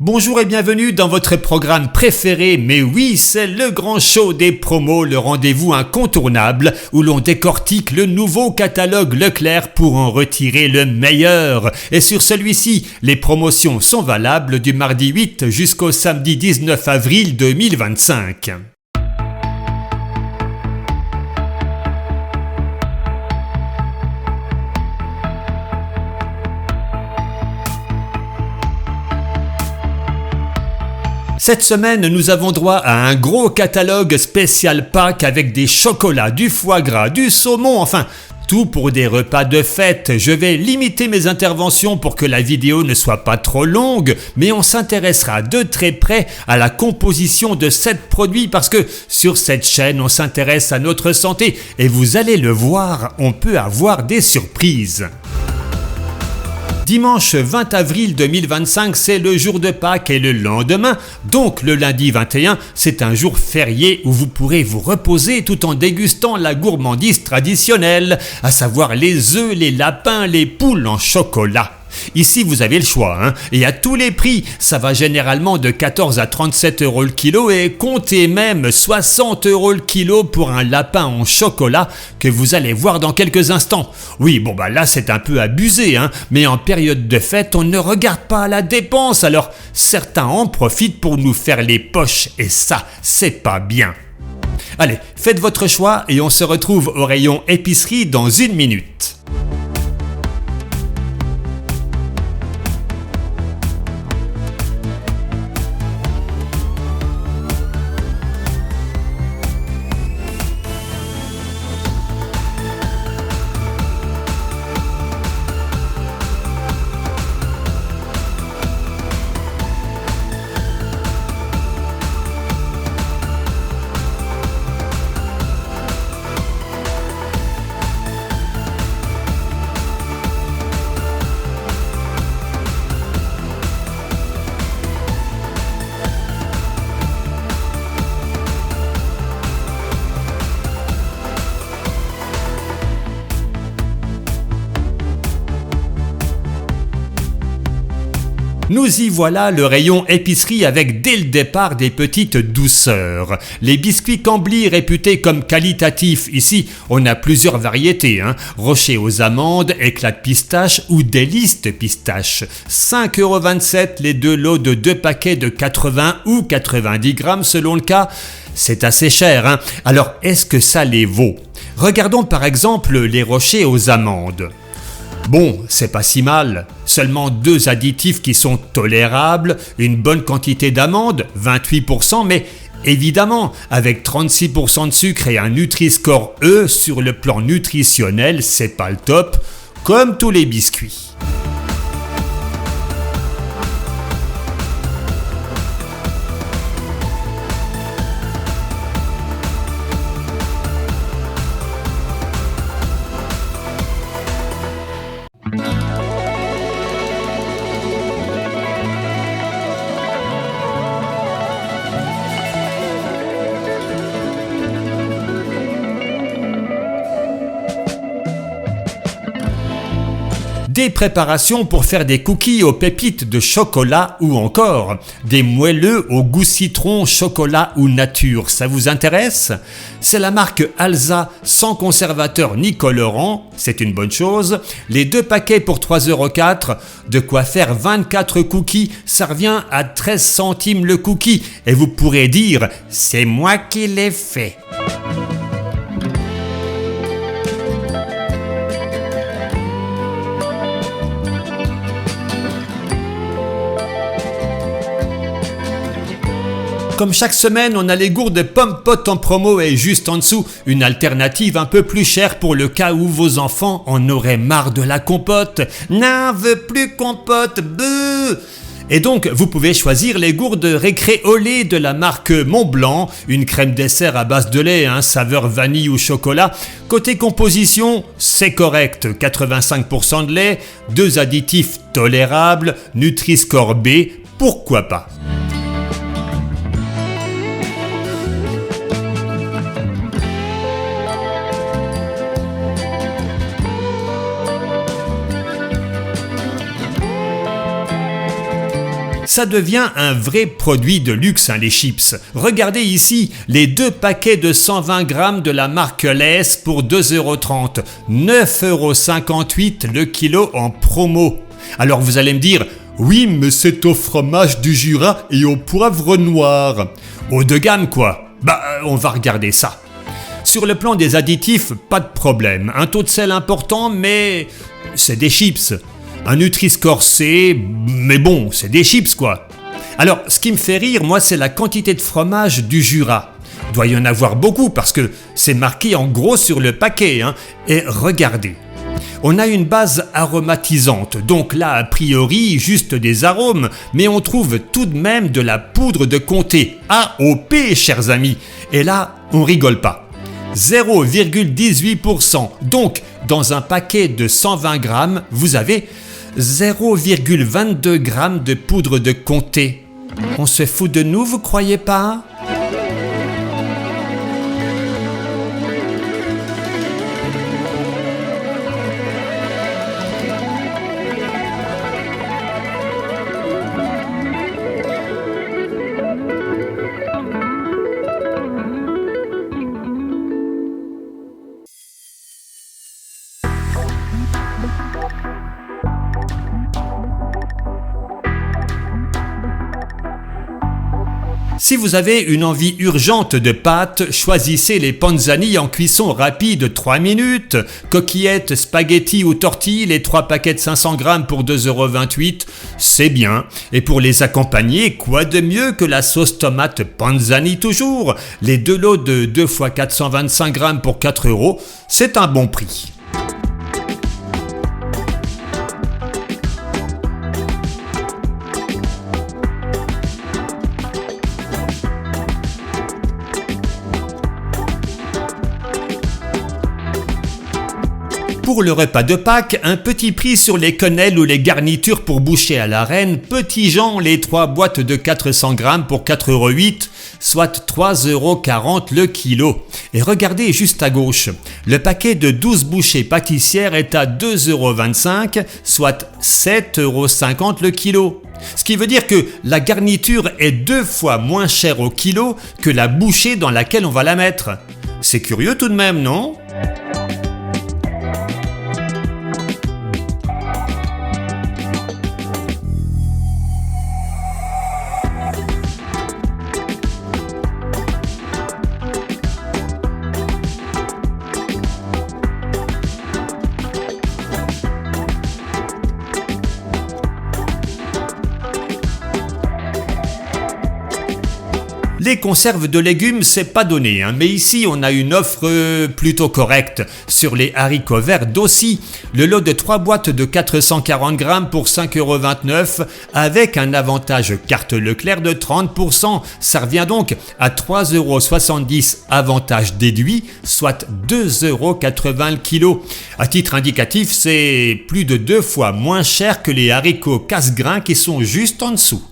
Bonjour et bienvenue dans votre programme préféré, mais oui, c'est le grand show des promos, le rendez-vous incontournable où l'on décortique le nouveau catalogue Leclerc pour en retirer le meilleur. Et sur celui-ci, les promotions sont valables du mardi 8 jusqu'au samedi 19 avril 2025. Cette semaine, nous avons droit à un gros catalogue spécial Pâques avec des chocolats, du foie gras, du saumon, enfin, tout pour des repas de fête. Je vais limiter mes interventions pour que la vidéo ne soit pas trop longue, mais on s'intéressera de très près à la composition de 7 produits parce que sur cette chaîne, on s'intéresse à notre santé et vous allez le voir, on peut avoir des surprises. Dimanche 20 avril 2025, c'est le jour de Pâques et le lendemain, donc le lundi 21, c'est un jour férié où vous pourrez vous reposer tout en dégustant la gourmandise traditionnelle, à savoir les œufs, les lapins, les poules en chocolat. Ici, vous avez le choix, et à tous les prix, ça va généralement de 14 à 37 euros le kilo et comptez même 60 euros le kilo pour un lapin en chocolat que vous allez voir dans quelques instants. Oui, là c'est un peu abusé, mais en période de fête, on ne regarde pas à la dépense, alors certains en profitent pour nous faire les poches et ça, c'est pas bien. Allez, faites votre choix et on se retrouve au rayon épicerie dans une minute. Nous y voilà, le rayon épicerie avec dès le départ des petites douceurs. Les biscuits Cambly réputés comme qualitatifs, ici on a plusieurs variétés, Rocher aux amandes, éclat de pistache ou délice de pistache. 5,27 € les deux lots de 2 paquets de 80 ou 90 grammes selon le cas. C'est assez cher, Alors est-ce que ça les vaut? Regardons par exemple les rochers aux amandes. Bon, c'est pas si mal, seulement 2 additifs qui sont tolérables, une bonne quantité d'amandes, 28%, mais évidemment, avec 36% de sucre et un Nutri-Score E sur le plan nutritionnel, c'est pas le top, comme tous les biscuits. Des préparations pour faire des cookies aux pépites de chocolat ou encore des moelleux au goût citron, chocolat ou nature. Ça vous intéresse? C'est la marque Alza sans conservateur ni colorant, c'est une bonne chose. Les 2 paquets pour 3,04 €, de quoi faire 24 cookies, ça revient à 13 centimes le cookie. Et vous pourrez dire, c'est moi qui l'ai fait. Comme chaque semaine, on a les gourdes pommes potes en promo et juste en dessous, une alternative un peu plus chère pour le cas où vos enfants en auraient marre de la compote. N'en veux plus compote, beuh! Et donc, vous pouvez choisir les gourdes Récré au lait de la marque Montblanc, une crème dessert à base de lait, saveur vanille ou chocolat. Côté composition, c'est correct, 85% de lait, 2 additifs tolérables, Nutri-Score B, pourquoi pas. Ça devient un vrai produit de luxe, les chips. Regardez ici, les 2 paquets de 120 grammes de la marque Lay's pour 2,30 €, 9,58 € le kilo en promo. Alors vous allez me dire, oui mais c'est au fromage du Jura et au poivre noir. Haut de gamme quoi. On va regarder ça. Sur le plan des additifs, pas de problème. Un taux de sel important, mais c'est des chips. Un Nutri-Score C, mais bon, c'est des chips quoi. Alors, ce qui me fait rire, moi, c'est la quantité de fromage du Jura. Il doit y en avoir beaucoup parce que c'est marqué en gros sur le paquet. Et regardez, on a une base aromatisante, donc là, a priori, juste des arômes, mais on trouve tout de même de la poudre de comté, AOP, chers amis. Et là, on rigole pas. 0,18%. Donc, dans un paquet de 120 grammes, vous avez 0,22 grammes de poudre de comté. On se fout de nous, vous croyez pas ? Si vous avez une envie urgente de pâtes, choisissez les panzani en cuisson rapide 3 minutes, coquillettes, spaghettis ou tortilles, les 3 paquets de 500 grammes pour 2,28 €, c'est bien. Et pour les accompagner, quoi de mieux que la sauce tomate panzani toujours. Les 2 lots de 2 x 425 grammes pour 4 €, c'est un bon prix. Pour le repas de Pâques, un petit prix sur les quenelles ou les garnitures pour boucher à la reine. Petit Jean, les 3 boîtes de 400 grammes pour 4,08 €, soit 3,40 € le kilo. Et regardez juste à gauche, le paquet de 12 bouchées pâtissières est à 2,25 €, soit 7,50 € le kilo. Ce qui veut dire que la garniture est 2 fois moins chère au kilo que la bouchée dans laquelle on va la mettre. C'est curieux tout de même, non ? Les conserves de légumes, c'est pas donné, mais ici on a une offre plutôt correcte. Sur les haricots verts d'Aussi, le lot de 3 boîtes de 440 grammes pour 5,29 € avec un avantage carte Leclerc de 30%. Ça revient donc à 3,70 € avantage déduit, soit 2,80 € le kilo. À titre indicatif, c'est plus de 2 fois moins cher que les haricots casse-grains qui sont juste en dessous.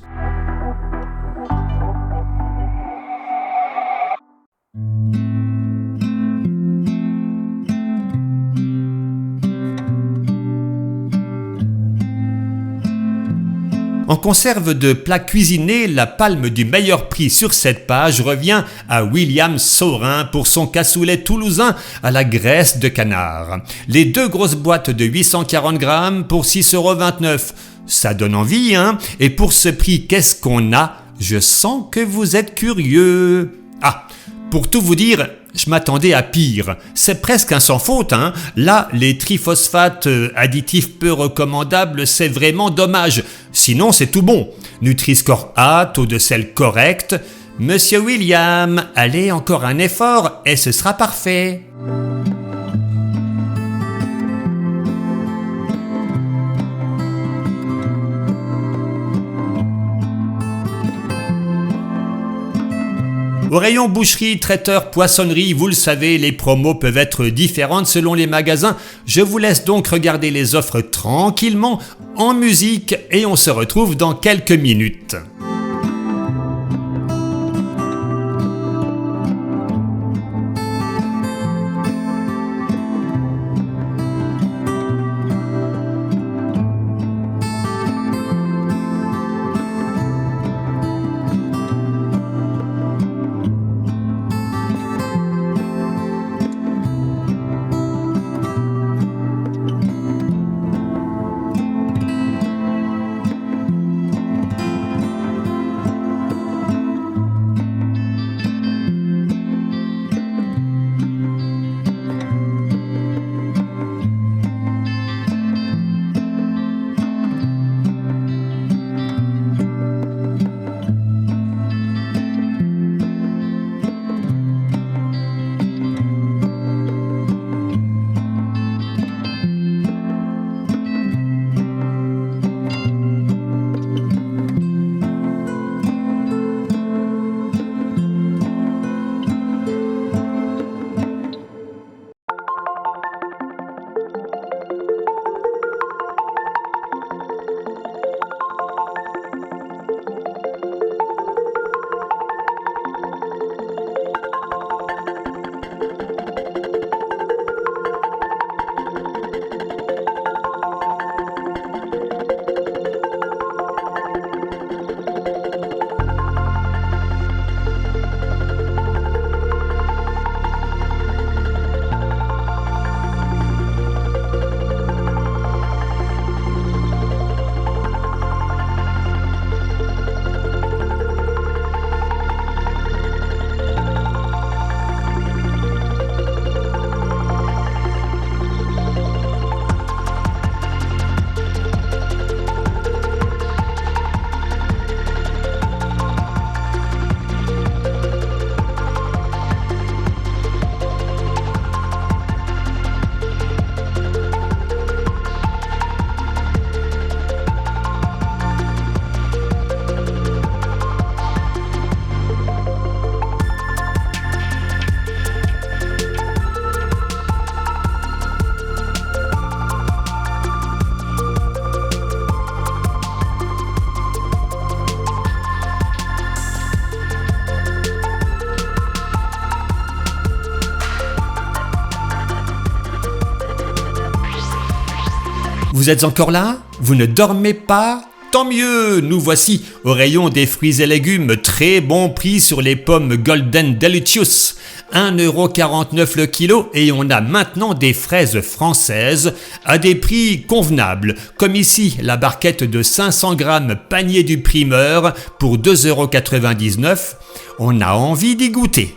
En conserve de plats cuisinés, la palme du meilleur prix sur cette page revient à William Saurin pour son cassoulet toulousain à la graisse de canard. Les 2 grosses boîtes de 840 grammes pour 6,29 €. Ça donne envie, Et pour ce prix, qu'est-ce qu'on a ? Je sens que vous êtes curieux. Pour tout vous dire, je m'attendais à pire. C'est presque un sans faute, Là, les triphosphates additifs peu recommandables, c'est vraiment dommage. Sinon, c'est tout bon. Nutri-Score A, taux de sel correct. Monsieur William, allez encore un effort et ce sera parfait. Au rayon boucherie, traiteur, poissonnerie, vous le savez, les promos peuvent être différentes selon les magasins. Je vous laisse donc regarder les offres tranquillement, en musique, et on se retrouve dans quelques minutes. Vous êtes encore là? Vous ne dormez pas? Tant mieux, nous voici au rayon des fruits et légumes, très bon prix sur les pommes Golden Delicious, 1,49 € le kilo et on a maintenant des fraises françaises à des prix convenables, comme ici la barquette de 500 grammes panier du primeur pour 2,99 €, on a envie d'y goûter.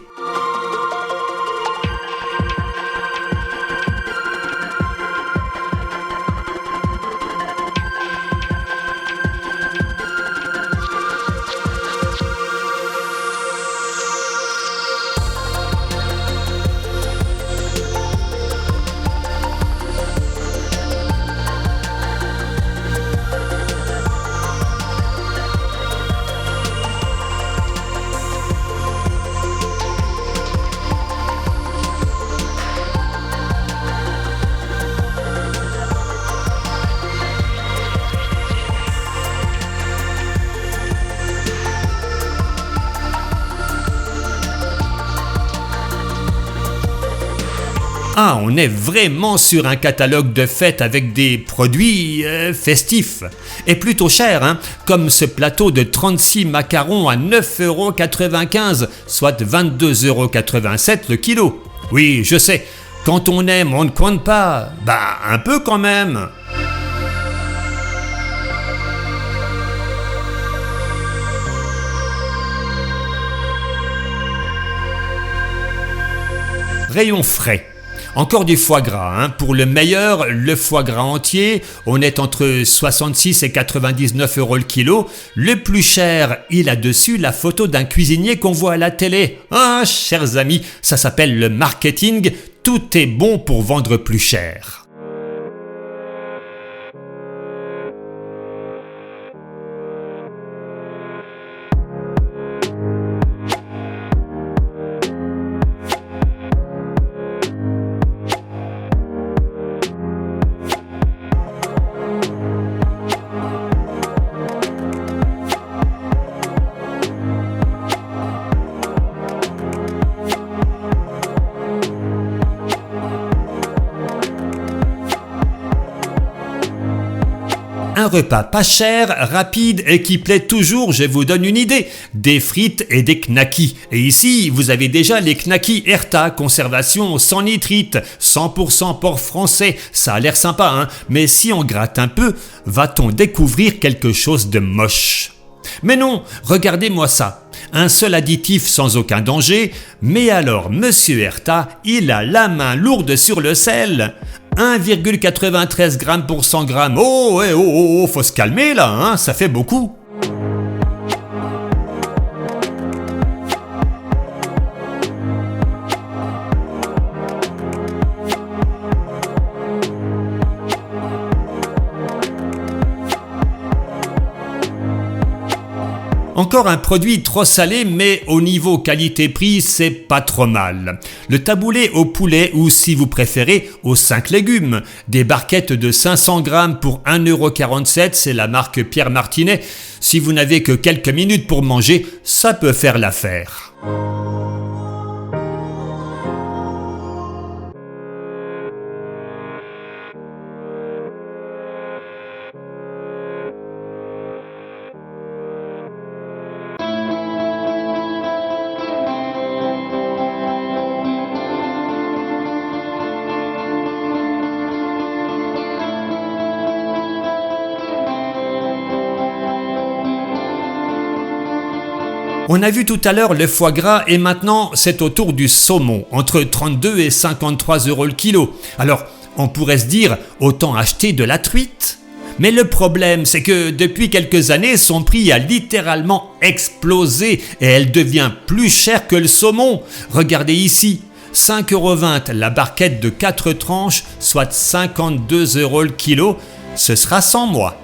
Ah, on est vraiment sur un catalogue de fêtes avec des produits festifs. Et plutôt cher, hein, comme ce plateau de 36 macarons à 9,95 €, soit 22,87 € le kilo. Oui, je sais, quand on aime, on ne compte pas. Bah, un peu quand même. Rayon frais. Encore du foie gras, hein. Pour le meilleur, le foie gras entier, on est entre 66 et 99 € le kilo. Le plus cher, il a dessus la photo d'un cuisinier qu'on voit à la télé. Ah, chers amis, ça s'appelle le marketing, tout est bon pour vendre plus cher. Un repas pas cher, rapide et qui plaît toujours, je vous donne une idée, des frites et des knackis. Et ici, vous avez déjà les knackis Herta, conservation sans nitrite, 100% porc français, ça a l'air sympa, hein, mais si on gratte un peu, va-t-on découvrir quelque chose de moche? Mais non, regardez-moi ça, un seul additif sans aucun danger, mais alors Monsieur Herta, il a la main lourde sur le sel. 1,93 g pour 100 g. Oh, ouais, oh, faut se calmer là, hein, ça fait beaucoup. Encore un produit trop salé, mais au niveau qualité-prix, c'est pas trop mal. Le taboulé au poulet ou, si vous préférez, aux 5 légumes. Des barquettes de 500 grammes pour 1,47 €, c'est la marque Pierre Martinet. Si vous n'avez que quelques minutes pour manger, ça peut faire l'affaire. On a vu tout à l'heure le foie gras et maintenant c'est au tour du saumon, entre 32 et 53 € le kilo. Alors on pourrait se dire autant acheter de la truite. Mais le problème c'est que depuis quelques années son prix a littéralement explosé et elle devient plus chère que le saumon. Regardez ici, 5,20 € la barquette de 4 tranches, soit 52 € le kilo, ce sera sans moi.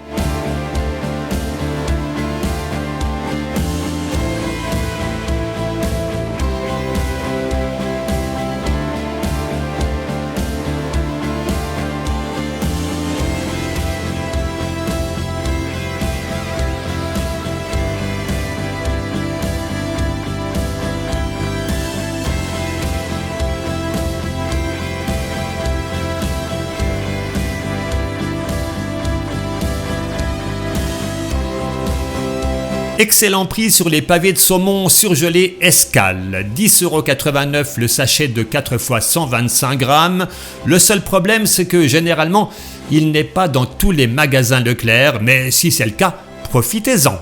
Excellent prix sur les pavés de saumon surgelé Escale, 10,89 € le sachet de 4 fois 125 grammes. Le seul problème, c'est que généralement, il n'est pas dans tous les magasins Leclerc, mais si c'est le cas, profitez-en.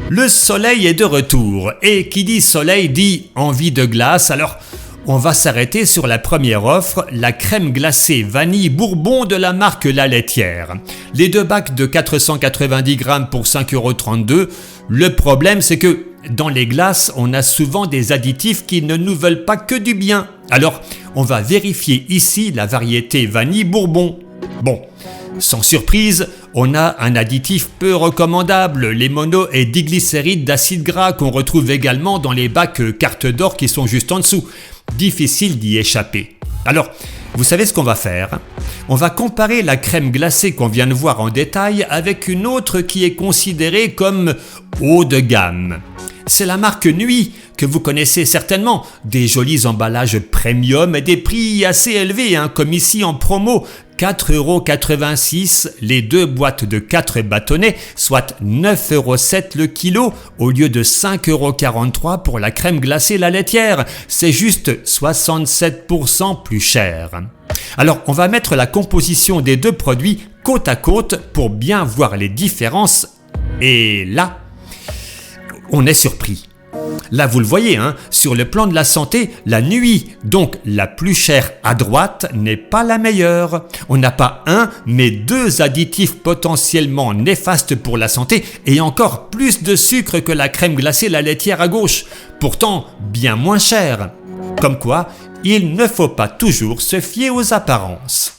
Le soleil est de retour, et qui dit soleil dit envie de glace, alors on va s'arrêter sur la première offre, la crème glacée vanille bourbon de la marque La Laitière. Les 2 bacs de 490 grammes pour 5,32 €. Le problème, c'est que dans les glaces, on a souvent des additifs qui ne nous veulent pas que du bien. Alors, on va vérifier ici la variété vanille bourbon. Bon, sans surprise, on a un additif peu recommandable, les mono- et diglycérides d'acide gras qu'on retrouve également dans les bacs carte d'or qui sont juste en dessous. Difficile d'y échapper. Alors, vous savez ce qu'on va faire ? On va comparer la crème glacée qu'on vient de voir en détail avec une autre qui est considérée comme haut de gamme. C'est la marque Nuit, que vous connaissez certainement, des jolis emballages premium et des prix assez élevés, comme ici en promo, 4,86 € les 2 boîtes de 4 bâtonnets, soit 9,07 € le kilo au lieu de 5,43 € pour la crème glacée La Laitière. C'est juste 67% plus cher. Alors on va mettre la composition des 2 produits côte à côte pour bien voir les différences et là, on est surpris. Là, vous le voyez, sur le plan de la santé, la Nuit, donc la plus chère à droite, n'est pas la meilleure. On n'a pas un, mais 2 additifs potentiellement néfastes pour la santé et encore plus de sucre que la crème glacée La Laitière à gauche. Pourtant, bien moins cher. Comme quoi, il ne faut pas toujours se fier aux apparences.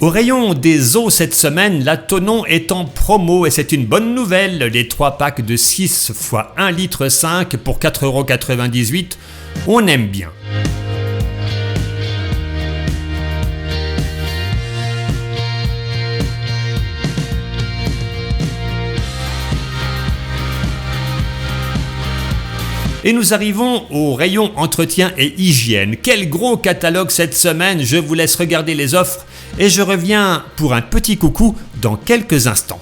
Au rayon des eaux cette semaine, la Tonon est en promo et c'est une bonne nouvelle. Les 3 packs de 6 x 1,5 litre pour 4,98 €, on aime bien. Et nous arrivons au rayon entretien et hygiène. Quel gros catalogue cette semaine, je vous laisse regarder les offres et je reviens pour un petit coucou dans quelques instants.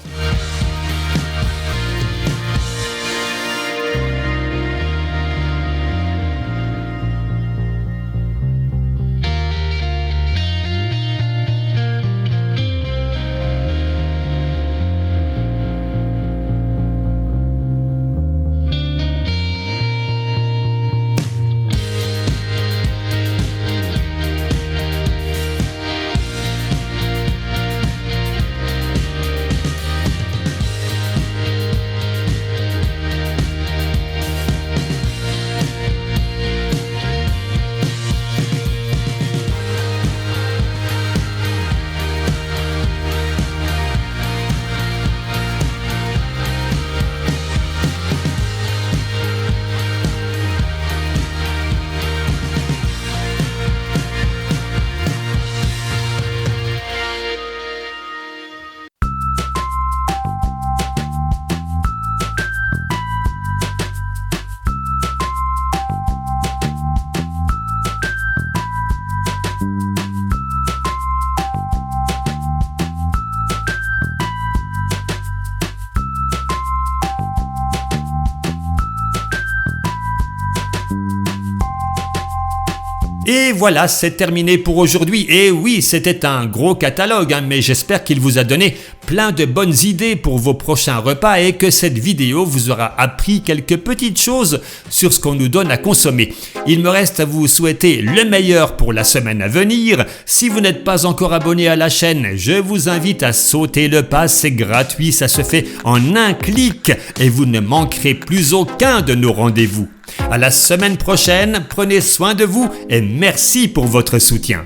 Et voilà, c'est terminé pour aujourd'hui. Et oui, c'était un gros catalogue, mais j'espère qu'il vous a donné plein de bonnes idées pour vos prochains repas et que cette vidéo vous aura appris quelques petites choses sur ce qu'on nous donne à consommer. Il me reste à vous souhaiter le meilleur pour la semaine à venir. Si vous n'êtes pas encore abonné à la chaîne, je vous invite à sauter le pas, c'est gratuit, ça se fait en un clic et vous ne manquerez plus aucun de nos rendez-vous. À la semaine prochaine, prenez soin de vous et merci pour votre soutien.